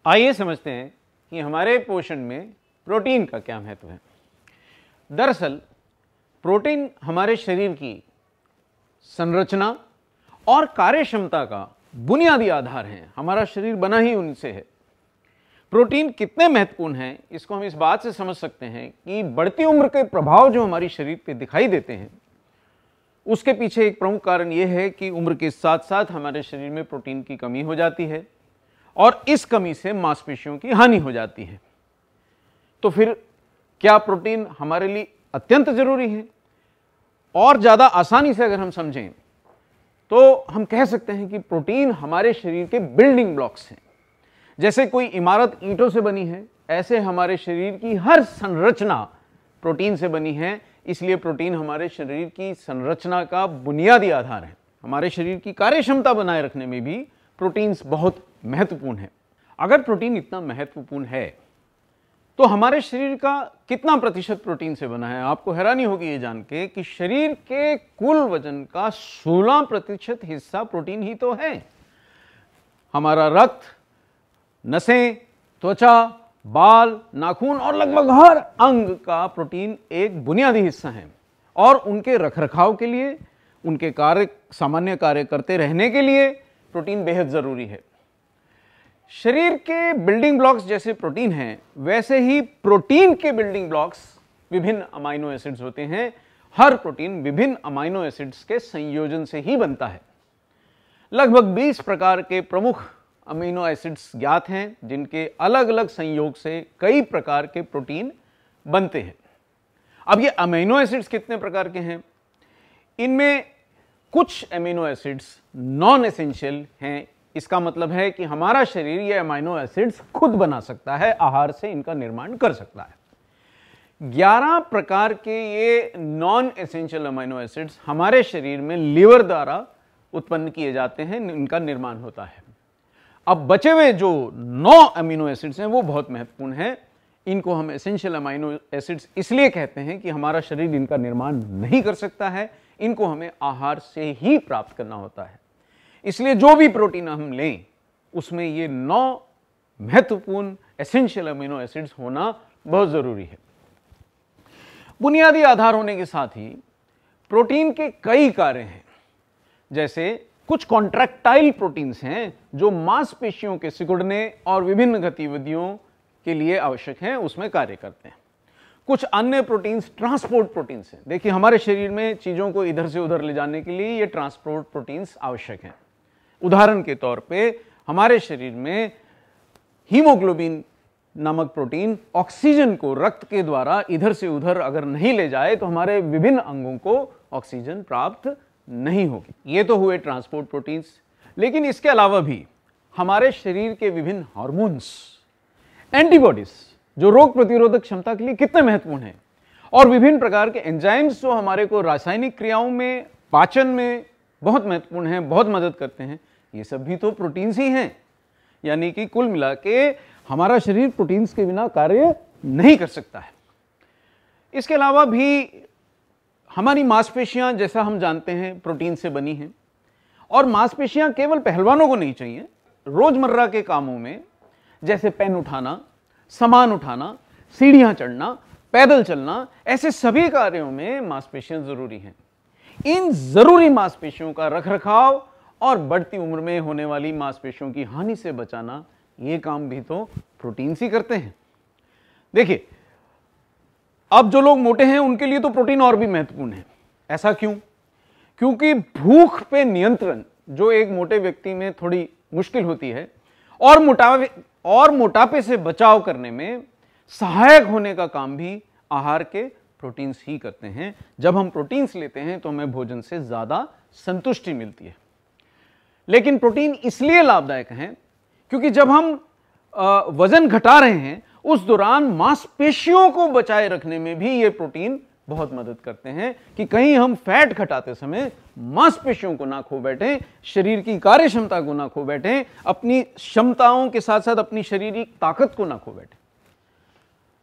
आइए समझते हैं कि हमारे पोषण में प्रोटीन का क्या महत्व है। दरअसल प्रोटीन हमारे शरीर की संरचना और कार्यक्षमता का बुनियादी आधार है। हमारा शरीर बना ही उनसे है। प्रोटीन कितने महत्वपूर्ण हैं इसको हम इस बात से समझ सकते हैं कि बढ़ती उम्र के प्रभाव जो हमारी शरीर पे दिखाई देते हैं उसके पीछे एक प्रमुख कारण यह है कि उम्र के साथ साथ हमारे शरीर में प्रोटीन की कमी हो जाती है और इस कमी से मांसपेशियों की हानि हो जाती है। तो फिर क्या प्रोटीन हमारे लिए अत्यंत जरूरी है? और ज्यादा आसानी से अगर हम समझें तो हम कह सकते हैं कि प्रोटीन हमारे शरीर के बिल्डिंग ब्लॉक्स हैं। जैसे कोई इमारत ईंटों से बनी है, ऐसे हमारे शरीर की हर संरचना प्रोटीन से बनी है। इसलिए प्रोटीन हमारे शरीर की संरचना का बुनियादी आधार है। हमारे शरीर की कार्यक्षमता बनाए रखने में भी प्रोटीन्स बहुत महत्वपूर्ण है। अगर प्रोटीन इतना महत्वपूर्ण है तो हमारे शरीर का कितना प्रतिशत प्रोटीन से बना है? आपको हैरानी होगी ये जान के कि शरीर के कुल वजन का 16% हिस्सा प्रोटीन ही तो है। हमारा रक्त, नसें, त्वचा, बाल, नाखून और लगभग हर अंग का प्रोटीन एक बुनियादी हिस्सा है और उनके रखरखाव के लिए, उनके सामान्य कार्य करते रहने के लिए प्रोटीन बेहद जरूरी है। शरीर के बिल्डिंग ब्लॉक्स जैसे प्रोटीन हैं, वैसे ही प्रोटीन के बिल्डिंग ब्लॉक्स विभिन्न अमाइनो एसिड्स होते हैं। हर प्रोटीन विभिन्न अमाइनो एसिड्स के संयोजन से ही बनता है। लगभग 20 प्रकार के प्रमुख अमीनो एसिड्स ज्ञात हैं जिनके अलग अलग संयोग से कई प्रकार के प्रोटीन बनते हैं। अब ये अमीनो एसिड्स कितने प्रकार के हैं? इनमें कुछ अमीनो एसिड्स नॉन एसेंशियल हैं। इसका मतलब है कि हमारा शरीर ये अमीनो एसिड्स खुद बना सकता है, आहार से इनका निर्माण कर सकता है। 11 प्रकार के ये नॉन एसेंशियल अमीनो एसिड्स हमारे शरीर में लीवर द्वारा उत्पन्न किए जाते हैं, इनका निर्माण होता है। अब बचे हुए जो 9 अमीनो एसिड्स हैं वो बहुत महत्वपूर्ण हैं। इनको हम एसेंशियल अमीनो एसिड्स इसलिए कहते हैं कि हमारा शरीर इनका निर्माण नहीं कर सकता है, इनको हमें आहार से ही प्राप्त करना होता है। इसलिए जो भी प्रोटीन हम लें उसमें ये 9 महत्वपूर्ण एसेंशियल अमीनो एसिड्स होना बहुत जरूरी है। बुनियादी आधार होने के साथ ही प्रोटीन के कई कार्य हैं। जैसे कुछ कॉन्ट्रैक्टाइल प्रोटीन्स हैं जो मांसपेशियों के सिकुड़ने और विभिन्न गतिविधियों के लिए आवश्यक हैं, उसमें कार्य करते हैं। कुछ अन्य प्रोटीन्स ट्रांसपोर्ट प्रोटीन्स हैं। देखिए, हमारे शरीर में चीजों को इधर से उधर ले जाने के लिए ये ट्रांसपोर्ट प्रोटीन्स आवश्यक हैं। उदाहरण के तौर पे हमारे शरीर में हीमोग्लोबिन नामक प्रोटीन ऑक्सीजन को रक्त के द्वारा इधर से उधर अगर नहीं ले जाए तो हमारे विभिन्न अंगों को ऑक्सीजन प्राप्त नहीं होगी। ये तो हुए ट्रांसपोर्ट प्रोटीन्स। लेकिन इसके अलावा भी हमारे शरीर के विभिन्न हार्मोन्स, एंटीबॉडीज जो रोग प्रतिरोधक क्षमता के लिए कितने महत्वपूर्ण हैं, और विभिन्न प्रकार के एंजाइम्स जो हमारे को रासायनिक क्रियाओं में, पाचन में बहुत महत्वपूर्ण हैं, बहुत मदद करते हैं, ये सब भी तो प्रोटीन्स ही हैं। यानी कि कुल मिला के हमारा शरीर प्रोटीन्स के बिना कार्य नहीं कर सकता है। इसके अलावा भी हमारी मांसपेशियां, जैसा हम जानते हैं, प्रोटीन से बनी हैं। और मांसपेशियां केवल पहलवानों को नहीं चाहिए। रोजमर्रा के कामों में जैसे पेन उठाना, सामान उठाना, सीढ़ियां चढ़ना, पैदल चलना, ऐसे सभी कार्यों में मांसपेशियां जरूरी हैं। इन जरूरी मांसपेशियों का रखरखाव और बढ़ती उम्र में होने वाली मांसपेशियों की हानि से बचाना, ये काम भी तो प्रोटीन ही करते हैं। देखिए, अब जो लोग मोटे हैं उनके लिए तो प्रोटीन और भी महत्वपूर्ण है। ऐसा क्यों? क्योंकि भूख पे नियंत्रण जो एक मोटे व्यक्ति में थोड़ी मुश्किल होती है और मोटापे से बचाव करने में सहायक होने का काम भी आहार के प्रोटीन्स ही करते हैं। जब हम प्रोटीन्स लेते हैं तो हमें भोजन से ज्यादा संतुष्टि मिलती है। लेकिन प्रोटीन इसलिए लाभदायक हैं क्योंकि जब हम वजन घटा रहे हैं उस दौरान मांसपेशियों को बचाए रखने में भी ये प्रोटीन बहुत मदद करते हैं कि कहीं हम फैट घटाते समय मांसपेशियों को ना खो बैठें, शरीर की कार्यक्षमता को ना खो बैठें, अपनी क्षमताओं के साथ साथ अपनी शारीरिक ताकत को ना खो बैठें।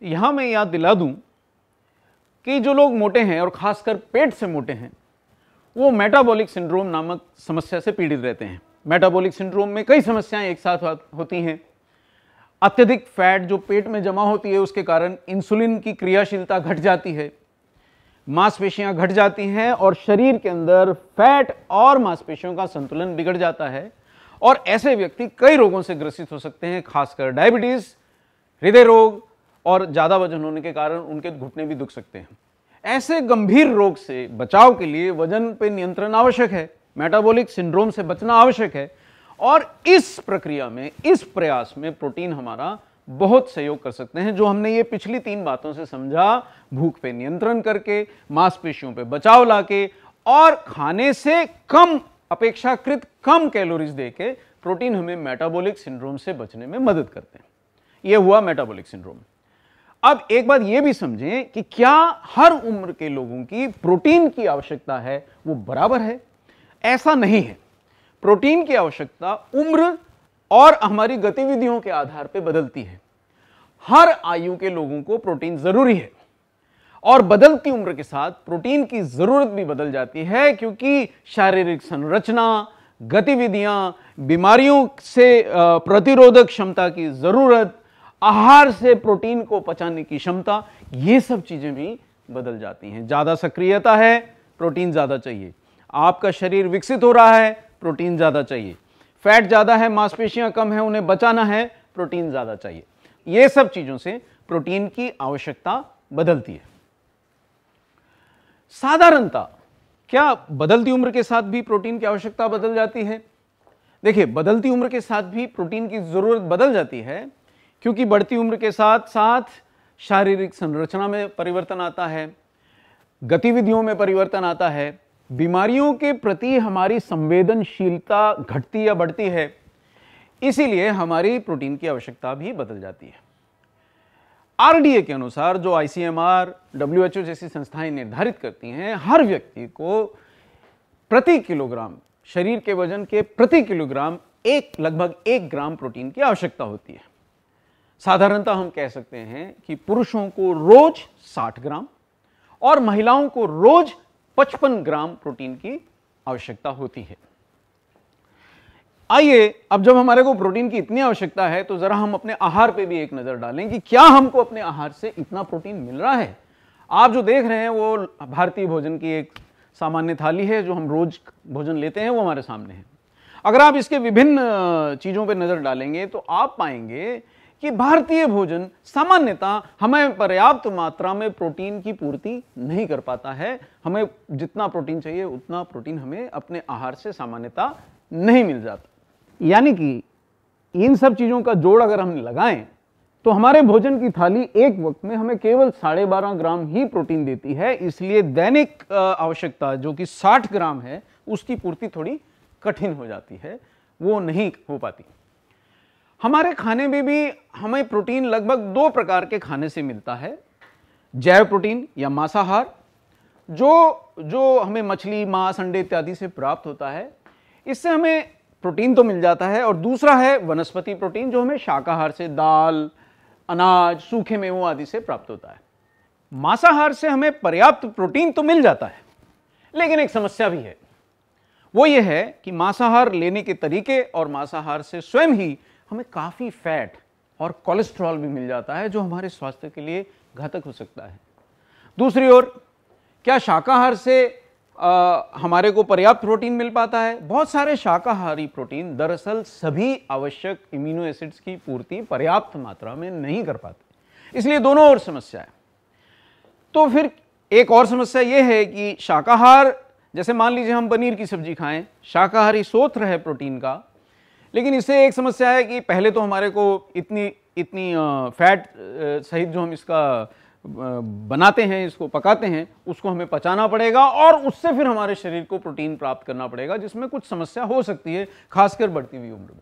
यहां मैं याद दिला दूं कि जो लोग मोटे हैं और खासकर पेट से मोटे हैं वो मेटाबॉलिक सिंड्रोम नामक समस्या से पीड़ित रहते हैं। मेटाबॉलिक सिंड्रोम में कई समस्याएं एक साथ होती हैं अत्यधिक फैट जो पेट में जमा होती है उसके कारण इंसुलिन की क्रियाशीलता घट जाती है, मांसपेशियां घट जाती हैं और शरीर के अंदर फैट और मांसपेशियों का संतुलन बिगड़ जाता है और ऐसे व्यक्ति कई रोगों से ग्रसित हो सकते हैं, खासकर डायबिटीज, हृदय रोग और ज्यादा वजन होने के कारण उनके घुटने भी दुख सकते हैं। ऐसे गंभीर रोग से बचाव के लिए वजन पे नियंत्रण आवश्यक है, मेटाबॉलिक सिंड्रोम से बचना आवश्यक है और इस प्रक्रिया में, इस प्रयास में प्रोटीन हमारा बहुत सहयोग कर सकते हैं। जो हमने ये पिछली 3 बातों से समझा, भूख पे नियंत्रण करके, मांसपेशियों पे बचाव लाके और खाने से कम, अपेक्षाकृत कम कैलोरीज देके प्रोटीन हमें मेटाबॉलिक सिंड्रोम से बचने में मदद करते हैं। यह हुआ मेटाबॉलिक सिंड्रोम। अब एक बात यह भी समझें कि क्या हर उम्र के लोगों की प्रोटीन की आवश्यकता है वो बराबर है? ऐसा नहीं है। प्रोटीन की आवश्यकता उम्र और हमारी गतिविधियों के आधार पर बदलती है। हर आयु के लोगों को प्रोटीन जरूरी है और बदलती उम्र के साथ प्रोटीन की जरूरत भी बदल जाती है, क्योंकि शारीरिक संरचना, गतिविधियां, बीमारियों से प्रतिरोधक क्षमता की जरूरत, आहार से प्रोटीन को पचाने की क्षमता, ये सब चीजें भी बदल जाती हैं। ज्यादा सक्रियता है, प्रोटीन ज्यादा चाहिए। आपका शरीर विकसित हो रहा है, प्रोटीन ज्यादा चाहिए। फैट ज्यादा है, मांसपेशियां कम है, उन्हें बचाना है, प्रोटीन ज्यादा चाहिए। ये सब चीजों से प्रोटीन की आवश्यकता बदलती है। साधारणता क्या बदलती उम्र के साथ भी प्रोटीन की आवश्यकता बदल जाती है? देखिए, बदलती उम्र के साथ भी प्रोटीन की जरूरत बदल जाती है, क्योंकि बढ़ती उम्र के साथ साथ शारीरिक संरचना में परिवर्तन आता है, गतिविधियों में परिवर्तन आता है, बीमारियों के प्रति हमारी संवेदनशीलता घटती या बढ़ती है, इसीलिए हमारी प्रोटीन की आवश्यकता भी बदल जाती है। आरडीए के अनुसार, जो आईसीएमआर, डब्ल्यूएचओ जैसी संस्थाएं निर्धारित करती हैं, हर व्यक्ति को प्रति किलोग्राम, शरीर के वजन के प्रति किलोग्राम लगभग 1 ग्राम प्रोटीन की आवश्यकता होती है। साधारणतः हम कह सकते हैं कि पुरुषों को रोज 60 ग्राम और महिलाओं को रोज 55 ग्राम प्रोटीन की आवश्यकता होती है। आइए, अब जब हमारे को प्रोटीन की इतनी आवश्यकता है तो जरा हम अपने आहार पे भी एक नजर डालें कि क्या हमको अपने आहार से इतना प्रोटीन मिल रहा है। आप जो देख रहे हैं वो भारतीय भोजन की एक सामान्य थाली है, जो हम रोज भोजन लेते हैं, वो हमारे सामने है। अगर आप इसके विभिन्न चीजों पे नजर डालेंगे तो आप पाएंगे कि भारतीय भोजन सामान्यतः हमें पर्याप्त मात्रा में प्रोटीन की पूर्ति नहीं कर पाता है। हमें जितना प्रोटीन चाहिए उतना प्रोटीन हमें अपने आहार से सामान्यतः नहीं मिल जाता। यानी कि इन सब चीजों का जोड़ अगर हम लगाएं तो हमारे भोजन की थाली एक वक्त में हमें केवल 12.5 ग्राम ही प्रोटीन देती है। इसलिए दैनिक आवश्यकता जो कि 60 ग्राम है, उसकी पूर्ति थोड़ी कठिन हो जाती है, वो नहीं हो पाती। हमारे खाने में भी हमें प्रोटीन लगभग 2 प्रकार के खाने से मिलता है। जैव प्रोटीन या मांसाहार, जो हमें मछली, मांस, अंडे इत्यादि से प्राप्त होता है, इससे हमें प्रोटीन तो मिल जाता है। और दूसरा है वनस्पति प्रोटीन, जो हमें शाकाहार से, दाल, अनाज, सूखे मेवों आदि से प्राप्त होता है। मांसाहार से हमें पर्याप्त प्रोटीन तो मिल जाता है, लेकिन एक समस्या भी है। वो ये है कि मांसाहार लेने के तरीके और मांसाहार से स्वयं ही हमें काफी फैट और कोलेस्ट्रॉल भी मिल जाता है, जो हमारे स्वास्थ्य के लिए घातक हो सकता है। दूसरी ओर, क्या शाकाहार से हमारे को पर्याप्त प्रोटीन मिल पाता है? बहुत सारे शाकाहारी प्रोटीन दरअसल सभी आवश्यक इम्यूनो एसिड्स की पूर्ति पर्याप्त मात्रा में नहीं कर पाते, इसलिए दोनों ओर समस्या है। तो फिर एक और समस्या यह है कि शाकाहार, जैसे मान लीजिए हम पनीर की सब्जी खाएं, शाकाहारी स्रोत है प्रोटीन का, लेकिन इससे एक समस्या है कि पहले तो हमारे को इतनी फैट सहित जो हम इसका बनाते हैं, इसको पकाते हैं, उसको हमें पचाना पड़ेगा और उससे फिर हमारे शरीर को प्रोटीन प्राप्त करना पड़ेगा, जिसमें कुछ समस्या हो सकती है, खासकर बढ़ती हुई उम्र में।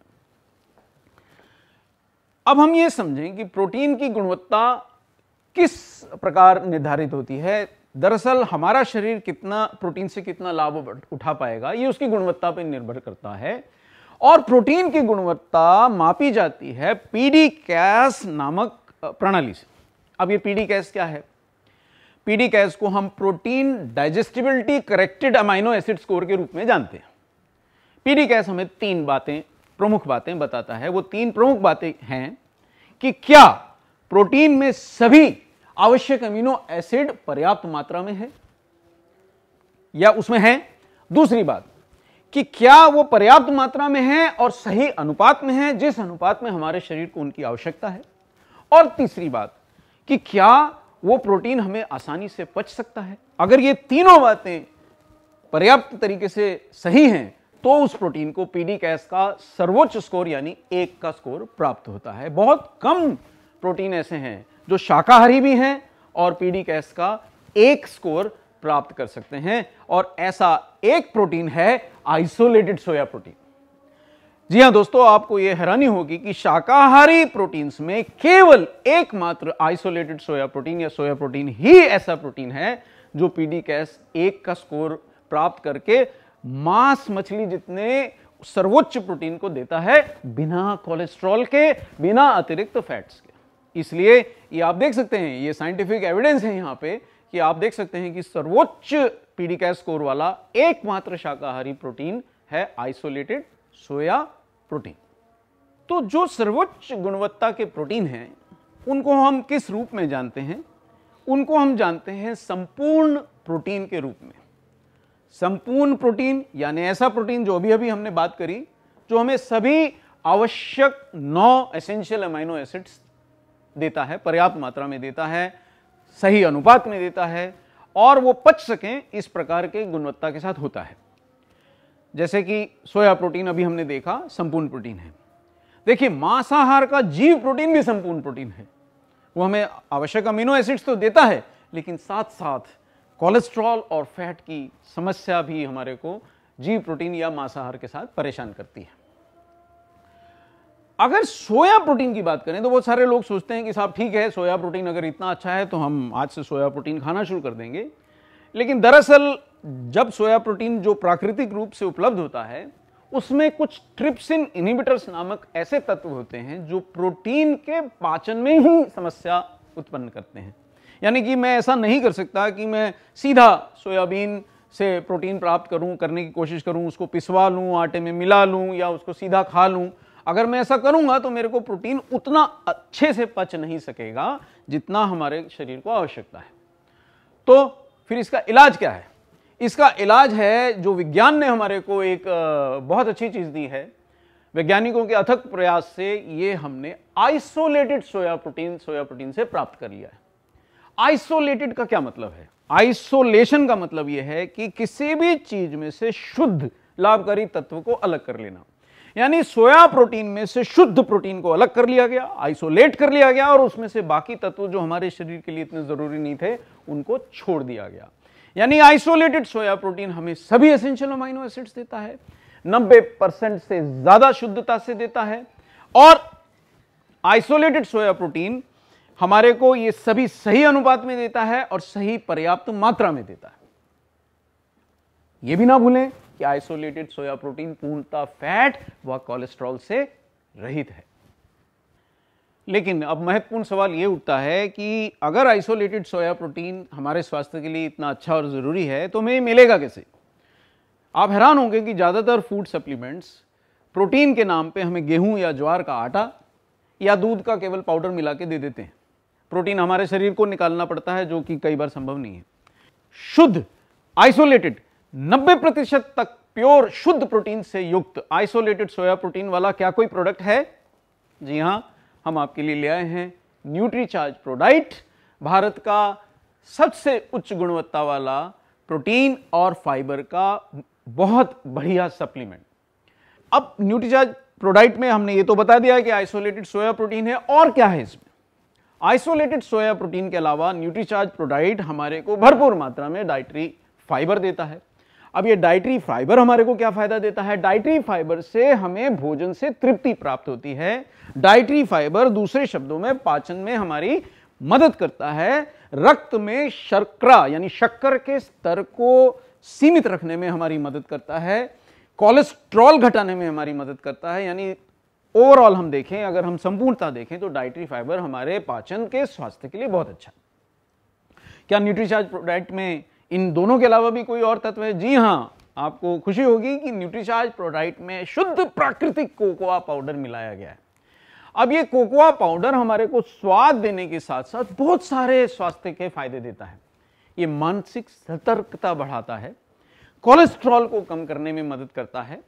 अब हम ये समझें कि प्रोटीन की गुणवत्ता किस प्रकार निर्धारित होती है। दरअसल हमारा शरीर कितना प्रोटीन से कितना लाभ उठा पाएगा, ये उसकी गुणवत्ता पर निर्भर करता है। और प्रोटीन की गुणवत्ता मापी जाती है पीडी कैस नामक प्रणाली से। अब ये पीडी कैस क्या है? पीडी कैस को हम protein digestibility corrected amino acid score के रूप में जानते हैं। पीडी कैस हमें 3 प्रमुख बातें बताता है। वो 3 प्रमुख बातें हैं कि क्या प्रोटीन में सभी आवश्यक अमीनो एसिड पर्याप्त मात्रा में है या उसमें है। दूसरी बात कि क्या वो पर्याप्त मात्रा में है और सही अनुपात में है, जिस अनुपात में हमारे शरीर को उनकी आवश्यकता है। और तीसरी बात कि क्या वो प्रोटीन हमें आसानी से पच सकता है। अगर ये तीनों बातें पर्याप्त तरीके से सही हैं तो उस प्रोटीन को पीडी-कैस का सर्वोच्च स्कोर यानी 1 का स्कोर प्राप्त होता है। बहुत कम प्रोटीन ऐसे हैं जो शाकाहारी भी हैं और पीडी-कैस का 1 स्कोर प्राप्त कर सकते हैं, और ऐसा एक प्रोटीन है आइसोलेटेड सोया प्रोटीन। जी हां दोस्तों, आपको यह हैरानी होगी कि शाकाहारी प्रोटीन्स में केवल एकमात्र आइसोलेटेड सोया प्रोटीन या सोया प्रोटीन ही ऐसा प्रोटीन है जो पीडी-कैस 1 का स्कोर प्राप्त करके मांस मछली जितने सर्वोच्च प्रोटीन को देता है, बिना कोलेस्ट्रॉल के, बिना अतिरिक्त फैट्स के। इसलिए ये आप देख सकते हैं, ये साइंटिफिक एविडेंस है यहां पे कि आप देख सकते हैं कि सर्वोच्च पीडी-कैस स्कोर वाला एकमात्र शाकाहारी प्रोटीन है आइसोलेटेड सोया प्रोटीन। तो जो सर्वोच्च गुणवत्ता के प्रोटीन हैं उनको हम किस रूप में जानते हैं? उनको हम जानते हैं संपूर्ण प्रोटीन के रूप में। संपूर्ण प्रोटीन यानी ऐसा प्रोटीन जो अभी हमने बात करी, जो हमें सभी आवश्यक 9 एसेंशियल अमीनो एसिड्स देता है, पर्याप्त मात्रा में देता है, सही अनुपात में देता है और वो पच सकें इस प्रकार के गुणवत्ता के साथ होता है। जैसे कि सोया प्रोटीन अभी हमने देखा संपूर्ण प्रोटीन है। देखिए, मांसाहार का जीव प्रोटीन भी संपूर्ण प्रोटीन है। वो हमें आवश्यक अमीनो एसिड्स तो देता है, लेकिन साथ साथ कोलेस्ट्रॉल और फैट की समस्या भी हमारे को जीव प्रोटीन या मांसाहार के साथ परेशान करती है। अगर सोया प्रोटीन की बात करें तो बहुत सारे लोग सोचते हैं कि साहब ठीक है, सोया प्रोटीन अगर इतना अच्छा है तो हम आज से सोया प्रोटीन खाना शुरू कर देंगे। लेकिन दरअसल जब सोया प्रोटीन जो प्राकृतिक रूप से उपलब्ध होता है उसमें कुछ ट्रिप्सिन इनहिबिटर्स नामक ऐसे तत्व होते हैं जो प्रोटीन के पाचन में ही समस्या उत्पन्न करते हैं। यानी कि मैं ऐसा नहीं कर सकता कि मैं सीधा सोयाबीन से प्रोटीन प्राप्त करने की कोशिश करूं, उसको पिसवा लूं, आटे में मिला लूं या उसको सीधा खा लूं। अगर मैं ऐसा करूंगा तो मेरे को प्रोटीन उतना अच्छे से पच नहीं सकेगा जितना हमारे शरीर को आवश्यकता है। तो फिर इसका इलाज क्या है? इसका इलाज है जो विज्ञान ने हमारे को एक बहुत अच्छी चीज दी है। वैज्ञानिकों के अथक प्रयास से ये हमने आइसोलेटेड सोया प्रोटीन से प्राप्त कर लिया है। आइसोलेटेड का क्या मतलब है? आइसोलेशन का मतलब यह है कि किसी भी चीज में से शुद्ध लाभकारी तत्व को अलग कर लेना। यानी सोया प्रोटीन में से शुद्ध प्रोटीन को अलग कर लिया गया, आइसोलेट कर लिया गया और उसमें से बाकी तत्व जो हमारे शरीर के लिए इतने जरूरी नहीं थे उनको छोड़ दिया गया। यानी आइसोलेटेड सोया प्रोटीन हमें सभी एसेंशियल अमीनो एसिड्स देता है, 90% से ज्यादा शुद्धता से देता है, और आइसोलेटेड सोया प्रोटीन हमारे को ये सभी सही अनुपात में देता है और सही पर्याप्त मात्रा में देता है। यह भी ना भूलें कि आइसोलेटेड सोया प्रोटीन पूर्णतः फैट व कोलेस्ट्रॉल से रहित है। लेकिन अब महत्वपूर्ण सवाल यह उठता है कि अगर आइसोलेटेड सोया प्रोटीन हमारे स्वास्थ्य के लिए इतना अच्छा और जरूरी है तो हमें मिलेगा कैसे? आप हैरान होंगे कि ज्यादातर फूड सप्लीमेंट्स प्रोटीन के नाम पे हमें गेहूं या ज्वार का आटा या दूध का केवल पाउडर मिला के दे देते हैं। प्रोटीन हमारे शरीर को निकालना पड़ता है, जो कि कई बार संभव नहीं है। शुद्ध आइसोलेटेड 90% तक प्योर शुद्ध प्रोटीन से युक्त आइसोलेटेड सोया प्रोटीन वाला क्या कोई प्रोडक्ट है? जी हां, हम आपके लिए ले आए हैं न्यूट्रीचार्ज प्रोडाइट, भारत का सबसे उच्च गुणवत्ता वाला प्रोटीन और फाइबर का बहुत बढ़िया सप्लीमेंट। अब न्यूट्रीचार्ज प्रोडाइट में हमने ये तो बता दिया है कि आइसोलेटेड सोया प्रोटीन है, और क्या है इसमें? आइसोलेटेड सोया प्रोटीन के अलावा न्यूट्रीचार्ज प्रोडाइट हमारे को भरपूर मात्रा में डाइटरी फाइबर देता है। अब ये डाइटरी फाइबर हमारे को क्या फायदा देता है? डाइटरी फाइबर से हमें भोजन से तृप्ति प्राप्त होती है। डाइटरी फाइबर दूसरे शब्दों में पाचन में हमारी मदद करता है, रक्त में शर्करा यानी शक्कर के स्तर को सीमित रखने में हमारी मदद करता है, कोलेस्ट्रॉल घटाने में हमारी मदद करता है। यानी ओवरऑल हम देखें, अगर हम संपूर्णता देखें तो डाइटरी फाइबर हमारे पाचन के स्वास्थ्य के लिए बहुत अच्छा। क्या न्यूट्रीचार्ज प्रोडक्ट में इन दोनों के अलावा भी कोई और तत्व है? जी हां, आपको खुशी होगी कि न्यूट्रीचार्ज प्रोडक्ट में शुद्ध प्राकृतिक कोकोआ पाउडर मिलाया गया है। अब ये कोकोआ पाउडर हमारे को स्वाद देने के साथ साथ बहुत सारे स्वास्थ्य के फायदे देता है। ये मानसिक सतर्कता बढ़ाता है, कोलेस्ट्रॉल को कम करने में मदद करता है,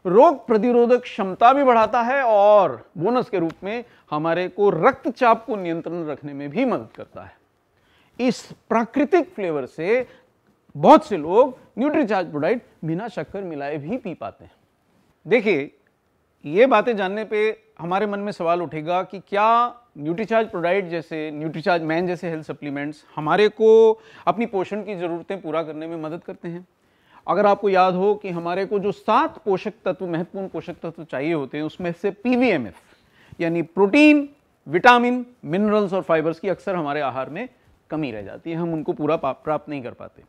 रोग प्रतिरोधक क्षमता भी बढ़ाता है और बोनस के रूप में हमारे को रक्तचाप को नियंत्रण रखने में भी मदद करता है। इस प्राकृतिक फ्लेवर से बहुत से लोग न्यूट्रीचार्ज प्रोडाइट बिना शक्कर मिलाए भी पी पाते हैं। देखिए, ये बातें जानने पे हमारे मन में सवाल उठेगा कि क्या न्यूट्रीचार्ज प्रोडाइट जैसे, न्यूट्रीचार्ज मैन जैसे हेल्थ सप्लीमेंट्स हमारे को अपनी पोषण की ज़रूरतें पूरा करने में मदद करते हैं? अगर आपको याद हो कि हमारे को जो 7 पोषक तत्व, महत्वपूर्ण पोषक तत्व चाहिए होते हैं, उसमें से पीवीएमएफ यानी प्रोटीन, विटामिन, मिनरल्स और फाइबर्स की अक्सर हमारे आहार में कमी रह जाती है, हम उनको पूरा प्राप्त नहीं कर पाते।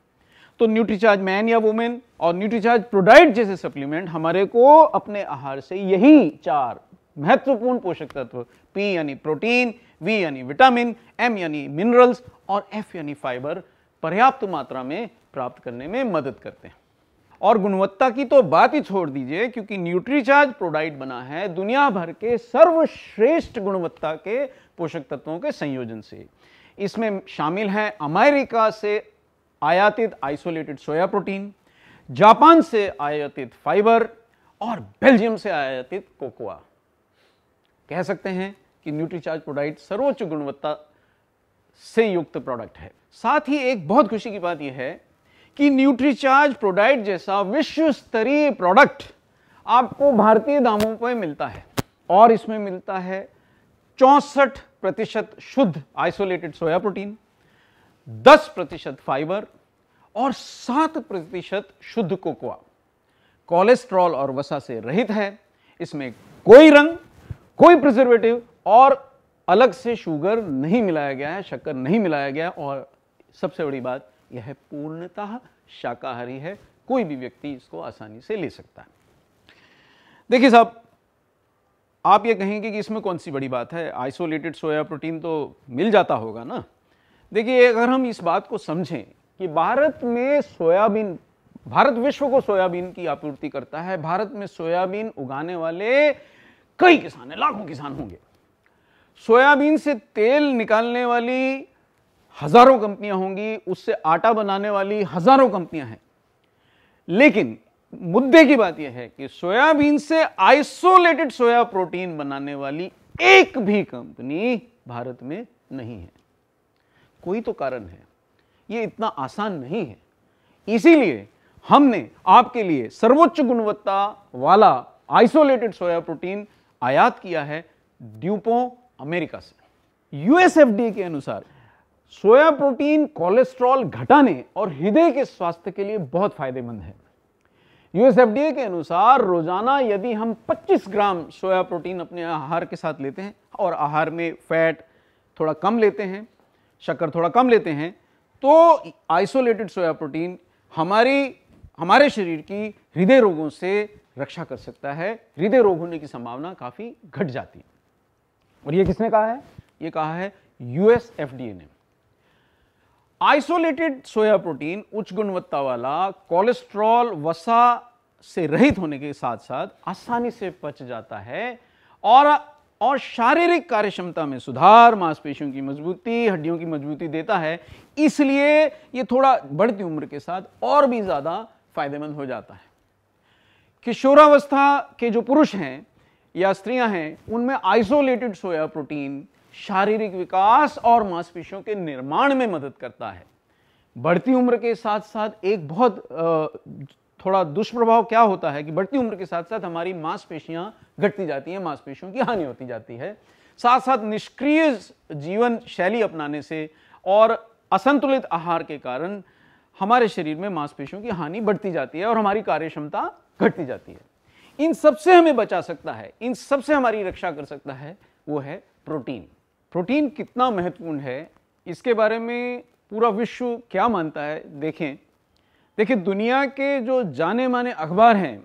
तो न्यूट्रीचार्ज मैन या वुमेन और न्यूट्रीचार्ज प्रोडाइट जैसे सप्लीमेंट हमारे को अपने आहार से यही 4 महत्वपूर्ण पोषक तत्व, पी यानी प्रोटीन, वी यानी विटामिन, एम यानी मिनरल्स और एफ यानी फाइबर पर्याप्त मात्रा में प्राप्त करने में मदद करते हैं। और गुणवत्ता की तो बात ही छोड़ दीजिए, क्योंकि न्यूट्रीचार्ज प्रोडाइट बना है दुनिया भर के सर्वश्रेष्ठ गुणवत्ता के पोषक तत्वों के संयोजन से। इसमें शामिल है अमेरिका से आयातित आइसोलेटेड सोया प्रोटीन, जापान से आयातित फाइबर और बेल्जियम से आयातित कोकोआ। कह सकते हैं कि न्यूट्रीचार्ज प्रोडाइट सर्वोच्च गुणवत्ता से युक्त प्रोडक्ट है। साथ ही एक बहुत खुशी की बात यह है कि न्यूट्रीचार्ज प्रोडाइट जैसा विश्व स्तरीय प्रोडक्ट आपको भारतीय दामों पर मिलता है और इसमें मिलता है 64% शुद्ध आइसोलेटेड सोया प्रोटीन, 10% फाइबर और 7% शुद्ध कोकोआ। कोलेस्ट्रॉल और वसा से रहित है। इसमें कोई रंग, कोई प्रिजर्वेटिव और अलग से शुगर नहीं मिलाया गया है, शक्कर नहीं मिलाया गया और सबसे बड़ी बात यह है पूर्णतः शाकाहारी है। कोई भी व्यक्ति इसको आसानी से ले सकता है। देखिए साहब, आप ये कहेंगे कि इसमें कौन सी बड़ी बात है, आइसोलेटेड सोया प्रोटीन तो मिल जाता होगा ना। देखिए, अगर हम इस बात को समझें कि भारत में सोयाबीन, भारत विश्व को सोयाबीन की आपूर्ति करता है, भारत में सोयाबीन उगाने वाले कई किसान हैं, लाखों किसान होंगे। सोयाबीन से तेल निकालने वाली हजारों कंपनियां होंगी, उससे आटा बनाने वाली हजारों कंपनियां हैं। लेकिन मुद्दे की बात यह है कि सोयाबीन से आइसोलेटेड सोया प्रोटीन बनाने वाली एक भी कंपनी भारत में नहीं है। कोई तो कारण है, यह इतना आसान नहीं है। इसीलिए हमने आपके लिए सर्वोच्च गुणवत्ता वाला आइसोलेटेड सोया प्रोटीन आयात किया है ड्यूपों अमेरिका से। यूएसएफडीए के अनुसार सोया प्रोटीन कोलेस्ट्रॉल घटाने और हृदय के स्वास्थ्य के लिए बहुत फायदेमंद है। यूएसएफडीए के अनुसार रोजाना यदि हम 25 ग्राम सोया प्रोटीन अपने आहार के साथ लेते हैं और आहार में फैट थोड़ा कम लेते हैं, शक्कर थोड़ा कम लेते हैं, तो आइसोलेटेड सोया प्रोटीन हमारे शरीर की हृदय रोगों से रक्षा कर सकता है। हृदय रोग होने की संभावना काफी घट जाती है। और ये किसने कहा है? ये कहा है यूएसएफडीए ने। आइसोलेटेड सोया प्रोटीन उच्च गुणवत्ता वाला, कोलेस्ट्रॉल वसा से रहित होने के साथ साथ आसानी से पच जाता है और शारीरिक कार्यक्षमता में सुधार, मांसपेशियों की मजबूती, हड्डियों की मजबूती देता है। इसलिए ये थोड़ा बढ़ती उम्र के साथ और भी ज्यादा फायदेमंद हो जाता है। किशोरावस्था के जो पुरुष हैं या स्त्रियां हैं, उनमें आइसोलेटेड सोया प्रोटीन शारीरिक विकास और मांसपेशियों के निर्माण में मदद करता है। बढ़ती उम्र के साथ साथ एक बहुत थोड़ा दुष्प्रभाव क्या होता है कि बढ़ती उम्र के साथ साथ हमारी मांसपेशियां घटती जाती हैं, मांसपेशियों की हानि होती जाती है। साथ साथ निष्क्रिय जीवन शैली अपनाने से और असंतुलित आहार के कारण हमारे शरीर में मांसपेशियों की हानि बढ़ती जाती है और हमारी कार्यक्षमता घटती जाती है। इन सबसे हमें बचा सकता है, इन सबसे हमारी रक्षा कर सकता है, वो है प्रोटीन। प्रोटीन कितना महत्वपूर्ण है, इसके बारे में पूरा विश्व क्या मानता है, देखिए दुनिया के जो जाने माने अखबार हैं,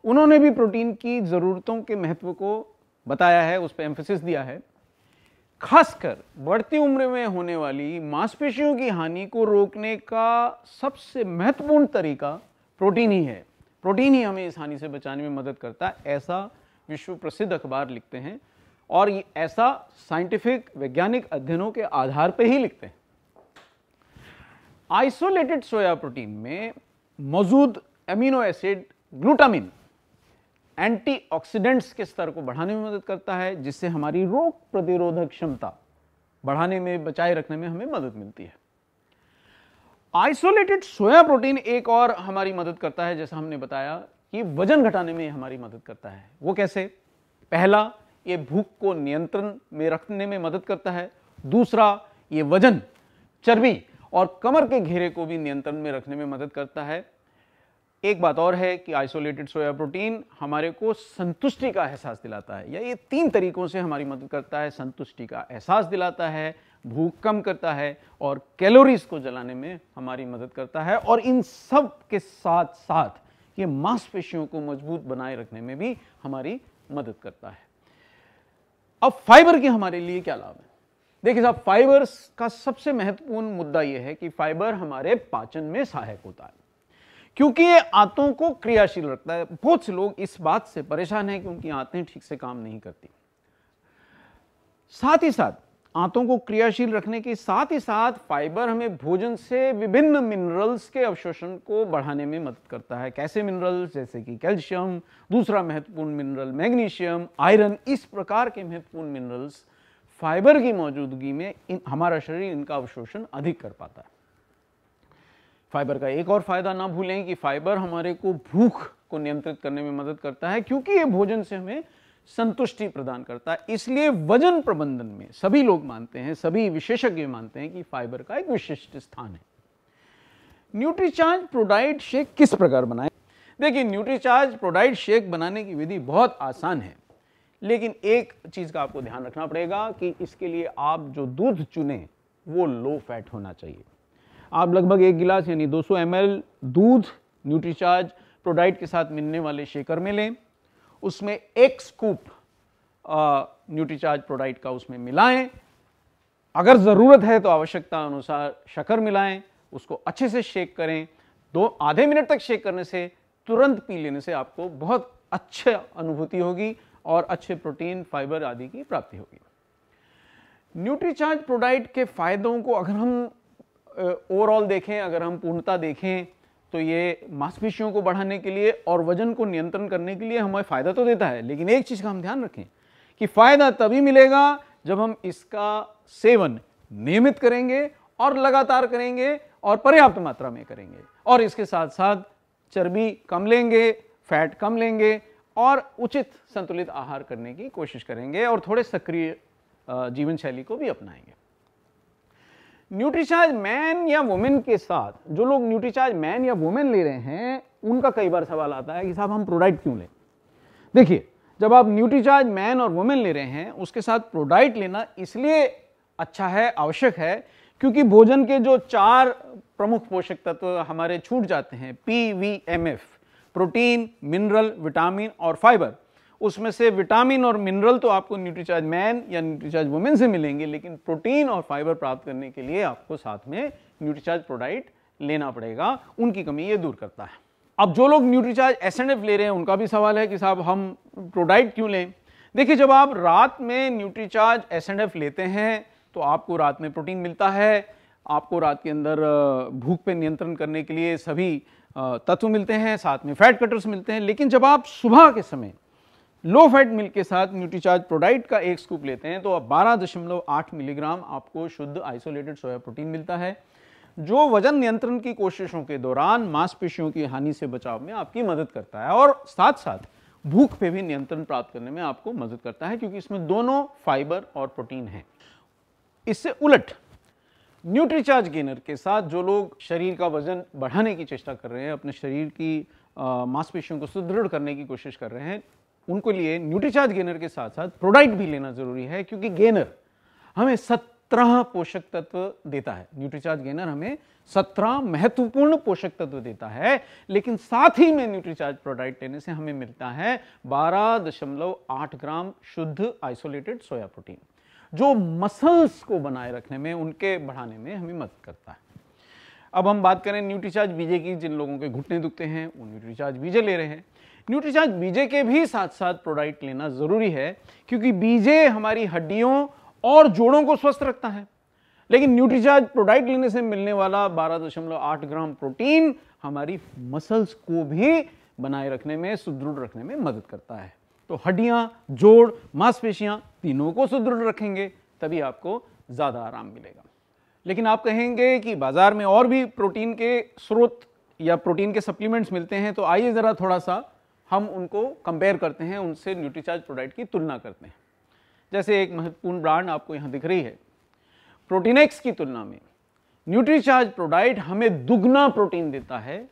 उन्होंने भी प्रोटीन की ज़रूरतों के महत्व को बताया है, उस पर एम्फेसिस दिया है। खासकर बढ़ती उम्र में होने वाली मांसपेशियों की हानि को रोकने का सबसे महत्वपूर्ण तरीका प्रोटीन ही है। प्रोटीन ही हमें इस हानि से बचाने में मदद करता है, ऐसा विश्व प्रसिद्ध अखबार लिखते हैं। और ये ऐसा साइंटिफिक वैज्ञानिक अध्ययनों के आधार पर ही लिखते हैं। आइसोलेटेड सोया प्रोटीन में मौजूद एमिनो एसिड ग्लूटामिन एंटीऑक्सीडेंट्स के स्तर को बढ़ाने में मदद करता है, जिससे हमारी रोग प्रतिरोधक क्षमता बढ़ाने में, बचाए रखने में हमें मदद मिलती है। आइसोलेटेड सोया प्रोटीन एक और हमारी मदद करता है, जैसा हमने बताया कि वजन घटाने में हमारी मदद करता है। वो कैसे? पहला, ये भूख को नियंत्रण में रखने में मदद करता है। दूसरा, ये वजन, चर्बी और कमर के घेरे को भी नियंत्रण में रखने में मदद करता है। एक बात और है कि आइसोलेटेड सोया प्रोटीन हमारे को संतुष्टि का एहसास दिलाता है, या ये 3 तरीकों से हमारी मदद करता है। संतुष्टि का एहसास दिलाता है, भूख कम करता है और कैलोरीज को जलाने में हमारी मदद करता है। और इन सब के साथ साथ ये मांसपेशियों को मजबूत बनाए रखने में भी हमारी मदद करता है। अब फाइबर के हमारे लिए क्या लाभ है? देखिए साहब, फाइबर का सबसे महत्वपूर्ण मुद्दा यह है कि फाइबर हमारे पाचन में सहायक होता है, क्योंकि ये आंतों को क्रियाशील रखता है। बहुत से लोग इस बात से परेशान हैं कि उनकी आंतें ठीक से काम नहीं करती। साथ ही साथ आंतों को क्रियाशील रखने के साथ ही साथ फाइबर हमें भोजन से विभिन्न मिनरल्स के अवशोषण को बढ़ाने में मदद करता है। कैसे मिनरल्स? जैसे कि कैल्शियम, दूसरा महत्वपूर्ण मिनरल मैग्नीशियम, आयरन। इस प्रकार के महत्वपूर्ण मिनरल्स फाइबर की मौजूदगी में हमारा शरीर इनका अवशोषण अधिक कर पाता है। फाइबर का एक और फायदा ना भूलें कि फाइबर हमारे को भूख को नियंत्रित करने में मदद करता है, क्योंकि ये भोजन से हमें संतुष्टि प्रदान करता है। इसलिए वजन प्रबंधन में सभी लोग मानते हैं, सभी विशेषज्ञ मानते हैं कि फाइबर का एक विशिष्ट स्थान है। न्यूट्रीचार्ज प्रोडाइट शेक किस प्रकार बनाएं? देखिए, न्यूट्रीचार्ज प्रोडाइट शेक बनाने की विधि बहुत आसान है, लेकिन एक चीज का आपको ध्यान रखना पड़ेगा कि इसके लिए आप जो दूध चुने वो लो फैट होना चाहिए। आप लगभग 1 गिलास यानी 200 ml दूध न्यूट्रीचार्ज प्रोडाइट के साथ मिलने वाले शेकर में लें। उसमें 1 स्कूप न्यूट्रीचार्ज प्रोडाइट का उसमें मिलाएं। अगर ज़रूरत है तो आवश्यकता अनुसार शक्कर मिलाएं। उसको अच्छे से शेक करें। आधे मिनट तक शेक करने से, तुरंत पी लेने से आपको बहुत अच्छी अनुभूति होगी और अच्छे प्रोटीन, फाइबर आदि की प्राप्ति होगी। न्यूट्रीचार्ज प्रोडाइट के फायदों को अगर हम ओवरऑल देखें, अगर हम पूर्णता देखें, तो ये मांसपेशियों को बढ़ाने के लिए और वजन को नियंत्रण करने के लिए हमें फायदा तो देता है, लेकिन एक चीज का हम ध्यान रखें कि फायदा तभी मिलेगा जब हम इसका सेवन नियमित करेंगे और लगातार करेंगे और पर्याप्त मात्रा में करेंगे, और इसके साथ साथ चर्बी कम लेंगे, फैट कम लेंगे और उचित संतुलित आहार करने की कोशिश करेंगे और थोड़े सक्रिय जीवन शैली को भी अपनाएंगे। न्यूट्रीचार्ज मैन या वुमेन के साथ, जो लोग न्यूट्रीचार्ज मैन या वुमेन ले रहे हैं, उनका कई बार सवाल आता है कि साहब हम प्रोडाइट क्यों लें? देखिए, जब आप न्यूट्रीचार्ज मैन और वुमेन ले रहे हैं, उसके साथ प्रोडाइट लेना इसलिए अच्छा है, आवश्यक है, क्योंकि भोजन के जो 4 प्रमुख पोषक तत्व हमारे छूट जाते हैं, PVMF, प्रोटीन, मिनरल, विटामिन और फाइबर, उसमें से विटामिन और मिनरल तो आपको न्यूट्रीचार्ज मैन या न्यूट्रीचार्ज वुमेन से मिलेंगे, लेकिन प्रोटीन और फाइबर प्राप्त करने के लिए आपको साथ में न्यूट्रीचार्ज प्रोडाइट लेना पड़ेगा। उनकी कमी ये दूर करता है। अब जो लोग न्यूट्रीचार्ज SNF ले रहे हैं, उनका भी सवाल है कि साहब हम प्रोडाइट क्यों लें? देखिए, जब आप रात में न्यूट्रीचार्ज SNF लेते हैं तो आपको रात में प्रोटीन मिलता है, आपको रात के अंदर भूख पे नियंत्रण करने के लिए सभी तत्व मिलते हैं, साथ में फैट कटर्स मिलते हैं। लेकिन जब आप सुबह के समय लो फैट मिल्क के साथ न्यूट्रीचार्ज प्रोडाइट का 1 स्कूप लेते हैं तो 12.8 मिलीग्राम आपको शुद्ध आइसोलेटेड सोया प्रोटीन मिलता है, जो वजन नियंत्रण की कोशिशों के दौरान मांसपेशियों की हानि से बचाव में आपकी मदद करता है और साथ साथ भूख पे भी नियंत्रण प्राप्त करने में आपको मदद करता है, क्योंकि इसमें दोनों फाइबर और प्रोटीन है। इससे उलट न्यूट्रीचार्ज गेनर के साथ जो लोग शरीर का वजन बढ़ाने की चेष्टा कर रहे हैं, अपने शरीर की मांसपेशियों को सुदृढ़ करने की कोशिश कर रहे हैं, उनको लिए न्यूट्रीचार्ज गेनर के साथ साथ प्रोडाइट भी लेना जरूरी है, क्योंकि गेनर हमें 17 पोषक तत्व देता है। न्यूट्रीचार्ज गेनर हमें 17 महत्वपूर्ण पोषक तत्व देता है, लेकिन साथ ही में न्यूट्रीचार्ज प्रोडाइट लेने से हमें मिलता है 12.8 ग्राम शुद्ध आइसोलेटेड सोया प्रोटीन, जो मसल्स को बनाए रखने में, उनके बढ़ाने में हमें मदद करता है। अब हम बात करें न्यूट्रीचार्ज बीजे की। जिन लोगों के घुटने दुखते हैं वो न्यूट्रीचार्ज बीजे ले रहे हैं। न्यूट्रीचार्ज बीजे के भी साथ साथ प्रोडाइट लेना जरूरी है, क्योंकि बीजे हमारी हड्डियों और जोड़ों को स्वस्थ रखता है, लेकिन न्यूट्रीचार्ज प्रोडाइट लेने से मिलने वाला 12.8 ग्राम प्रोटीन हमारी मसल्स को भी बनाए रखने में, सुदृढ़ रखने में मदद करता है। तो हड्डियां, जोड़, मांसपेशियां तीनों को सुदृढ़ रखेंगे, तभी आपको ज्यादा आराम मिलेगा। लेकिन आप कहेंगे कि बाजार में और भी प्रोटीन के स्रोत या प्रोटीन के सप्लीमेंट्स मिलते हैं, तो आइए जरा थोड़ा सा हम उनको कंपेयर करते हैं, उनसे न्यूट्रीचार्ज प्रोडाइट की तुलना करते हैं। जैसे एक महत्वपूर्ण ब्रांड आपको यहां दिख रही है, प्रोटीनेक्स की तुलना में न्यूट्रीचार्ज प्रोडाइट हमें दुगना प्रोटीन देता है,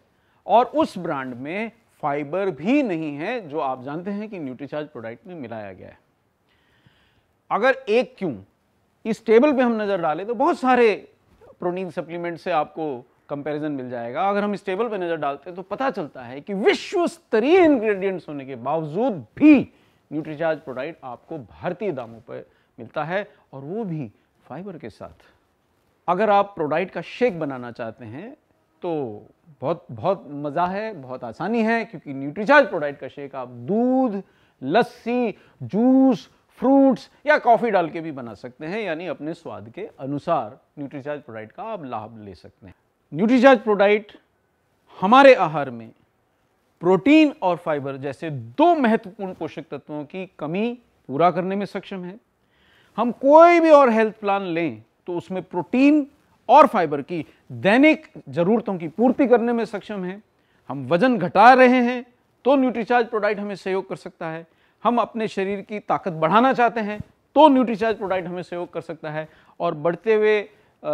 और उस ब्रांड में फाइबर भी नहीं है, जो आप जानते हैं कि न्यूट्रीचार्ज प्रोडाइट में मिलाया गया है। अगर एक क्यों इस टेबल पे हम नजर डालें तो बहुत सारे प्रोटीन सप्लीमेंट से आपको कंपैरिजन मिल जाएगा। अगर हम इस टेबल पे नजर डालते हैं तो पता चलता है कि विश्व स्तरीय इंग्रेडिएंट्स होने के बावजूद भी न्यूट्रीचार्ज प्रोडाइट आपको भारतीय दामों पर मिलता है, और वो भी फाइबर के साथ। अगर आप प्रोडाइट का शेक बनाना चाहते हैं तो बहुत मज़ा है, बहुत आसानी है, क्योंकि न्यूट्रीचार्ज प्रोडाइट का शेक आप दूध, लस्सी, जूस, फ्रूट्स या कॉफ़ी डाल के भी बना सकते हैं, यानी अपने स्वाद के अनुसार न्यूट्रीचार्ज प्रोडाइट का आप लाभ ले सकते हैं। न्यूट्रीचार्ज प्रोडाइट हमारे आहार में प्रोटीन और फाइबर जैसे दो महत्वपूर्ण पोषक तत्वों की कमी पूरा करने में सक्षम है। हम कोई भी और हेल्थ प्लान लें तो उसमें प्रोटीन और फाइबर की दैनिक जरूरतों की पूर्ति करने में सक्षम है। हम वजन घटा रहे हैं तो न्यूट्रीचार्ज प्रोडाइट हमें सहयोग कर सकता है। हम अपने शरीर की ताकत बढ़ाना चाहते हैं तो न्यूट्रीचार्ज प्रोडाइट हमें सहयोग कर सकता है, और बढ़ते हुए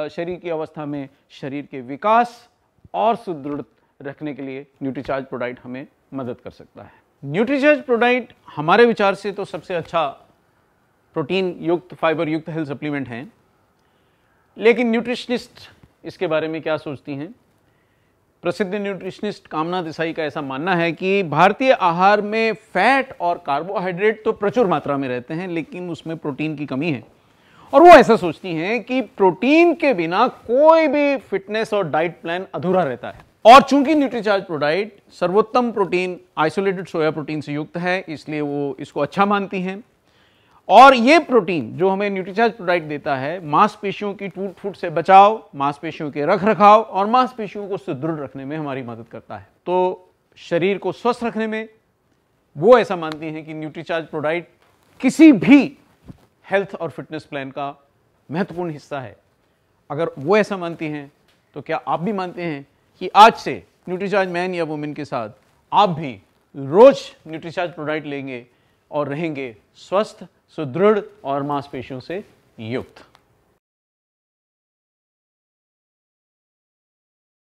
शरीर की अवस्था में शरीर के विकास और सुदृढ़ रखने के लिए न्यूट्रीचार्ज प्रोडाइट हमें मदद कर सकता है। न्यूट्रीचार्ज प्रोडाइट हमारे विचार से तो सबसे अच्छा प्रोटीन युक्त, फाइबर युक्त हेल्थ सप्लीमेंट हैं, लेकिन न्यूट्रिशनिस्ट इसके बारे में क्या सोचती हैं? प्रसिद्ध न्यूट्रिशनिस्ट कामना देसाई का ऐसा मानना है कि भारतीय आहार में फैट और कार्बोहाइड्रेट तो प्रचुर मात्रा में रहते हैं, लेकिन उसमें प्रोटीन की कमी है, और वो ऐसा सोचती हैं कि प्रोटीन के बिना कोई भी फिटनेस और डाइट प्लान अधूरा रहता है। और चूंकि न्यूट्रीचार्ज प्रोडाइट सर्वोत्तम प्रोटीन आइसोलेटेड सोया प्रोटीन से युक्त है, इसलिए वो इसको अच्छा मानती हैं। और ये प्रोटीन जो हमें न्यूट्रीचार्ज प्रोडाइट देता है, मांसपेशियों की टूट फूट से बचाव, मांसपेशियों के रख रखाव और मांसपेशियों को सुदृढ़ रखने में हमारी मदद करता है। तो शरीर को स्वस्थ रखने में वो ऐसा मानती हैं कि न्यूट्रीचार्ज प्रोडाइट किसी भी हेल्थ और फिटनेस प्लान का महत्वपूर्ण हिस्सा है। अगर वो ऐसा मानती हैं तो क्या आप भी मानते हैं कि आज से न्यूट्रीचार्ज मैन या वुमेन के साथ आप भी रोज न्यूट्रीचार्ज प्रोडाइट लेंगे और रहेंगे स्वस्थ, सुदृढ़ और मांसपेशियों से युक्त?